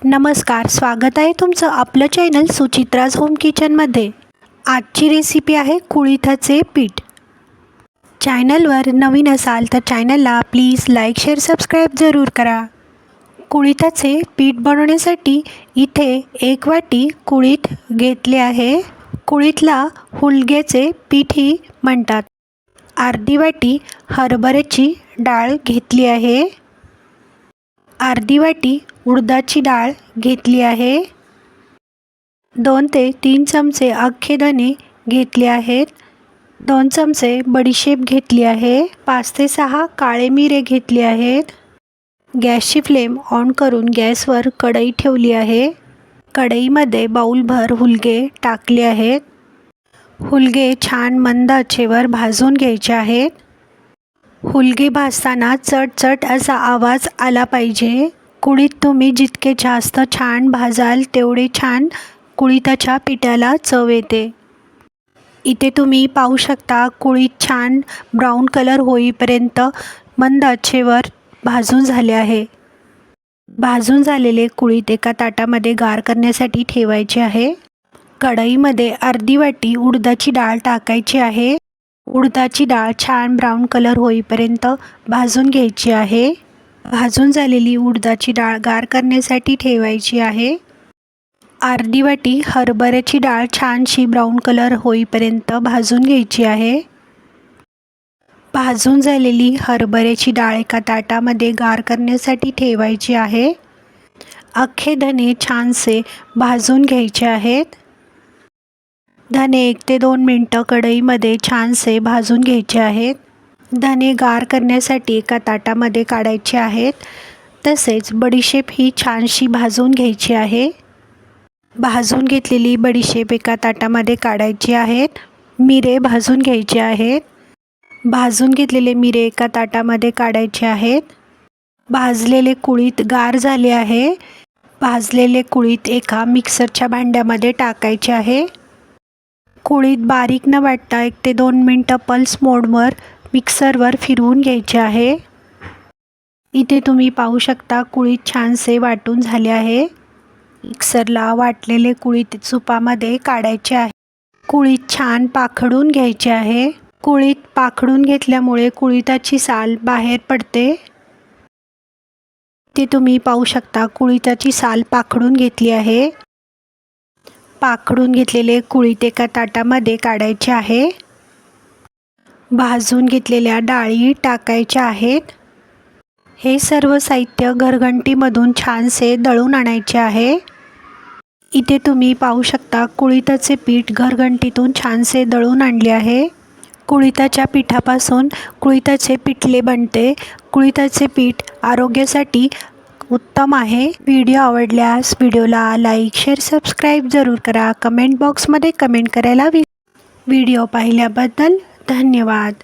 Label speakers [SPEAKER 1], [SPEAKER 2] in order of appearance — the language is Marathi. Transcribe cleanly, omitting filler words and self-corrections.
[SPEAKER 1] नमस्कार, स्वागत आहे तुमचं आपलं चॅनल सुचित्राज होम किचनमध्ये। आजची रेसिपी आहे कुळिथाचे पीठ। चॅनलवर नवीन असाल तर चॅनलला प्लीज लाईक शेअर सबस्क्राईब जरूर करा। कुळिथाचे पीठ बनवण्यासाठी इथे 1 वाटी कुळीथ घेतले आहे। कुळीथला हुलग्याचे पीठही म्हणतात। अर्धी वाटी हरभऱ्याची डाळ घेतली आहे। अर्धी वाटी उडदाची डाळ घेतली आहे। 2 ते 3 चमचे अख्खे धणे घेतले आहेत। 2 चमचे बडीशेप घेतली आहे। 5 ते 6 काळे मिरे घेतले आहेत। गॅसची फ्लेम ऑन करून गॅसवर कढई ठेवली आहे। कढईमध्ये बाउलभर हुलगे टाकले आहेत। हुलगे छान मंद आचेवर भाजून घ्यायचे आहेत। हुलगे भाजताना चटचट असा आवाज आला पाहिजे। कुळीथ तुम्ही जितके जास्त छान भाजाल तेवढे छान कुळिथाच्या पिठाला चव येते। इथे तुम्ही पाहू शकता कुळीथ छान ब्राऊन कलर होईपर्यंत मंद आचेवर भाजून झाले आहे। भाजून झालेले कुळीथ एका ताटामध्ये गार करण्यासाठी ठेवायचे आहे। कढईमध्ये अर्धी वाटी उडदाची डाळ टाकायची आहे। उडदाची डाळ छान ब्राऊन कलर होईपर्यंत भाजून घ्यायची आहे। भाजून झालेली उडदाची डाळ गार करण्यासाठी ठेवायची आहे। अर्धी वाटी हरभऱ्याची डाळ छानशी ब्राऊन कलर होईपर्यंत भाजून घ्यायची आहे। भाजून झालेली हरभऱ्याची डाळ एका ताटामध्ये गार करण्यासाठी ठेवायची आहे। अख्खे धणे छानसे भाजून घ्यायचे आहेत। धणे 1 ते 2 मिनिटं कढईमध्ये छानसे भाजून घ्यायचे आहेत। धणे गार करण्यासाठी एका ताटामध्ये काढायचे आहेत। तसेच बडीशेप ही छानशी भाजून घ्यायची आहे। भाजून घेतलेली बडीशेप एका ताटामध्ये काढायची आहेत। मिरे भाजून घ्यायचे आहेत। भाजून घेतलेले मिरे एका ताटामध्ये काढायचे आहेत। भाजलेले कुळीथ गार झाले आहे। भाजलेले कुळीथ एका मिक्सरच्या भांड्यामध्ये टाकायचे आहे। कुळीथ बारीक न वाटता 1 ते 2 मिनिटं पल्स मोडवर मिक्सरवर फिरवून घ्यायचे आहे। इथे तुम्ही पाहू शकता कुळीथ छानसे वाटून झाले आहे। मिक्सरला वाटलेले कुळीथ सुपामध्ये काढायचे आहे। कुळीथ छान पाखडून घ्यायचे आहे। कुळीथ पाखडून घेतल्यामुळे कुळिथाची साल बाहेर पडते। ते तुम्ही पाहू शकता कुळिथाची साल पाखडून घेतली आहे। पाखडून घेतलेले कुळीथ एका ताटामध्ये काढायचे आहे। भाजून घेतलेल्या डाळी टाकायच्या आहेत। हे सर्व साहित्य घरघंटीमधून छानसे दळून आणायचे आहे। इथे तुम्ही पाहू शकता कुळिथाचे पीठ घरघंटीतून छानसे दळून आणले आहे। कुळिथाच्या पिठापासून कुळिथाचे पिठले बनते। कुळिथाचे पीठ आरोग्यासाठी उत्तम आहे। व्हिडिओ आवडल्यास व्हिडिओला लाईक शेअर सबस्क्राईब जरूर करा। कमेंट बॉक्समध्ये कमेंट करायला व्हिडिओ पाहिल्याबद्दल धन्यवाद।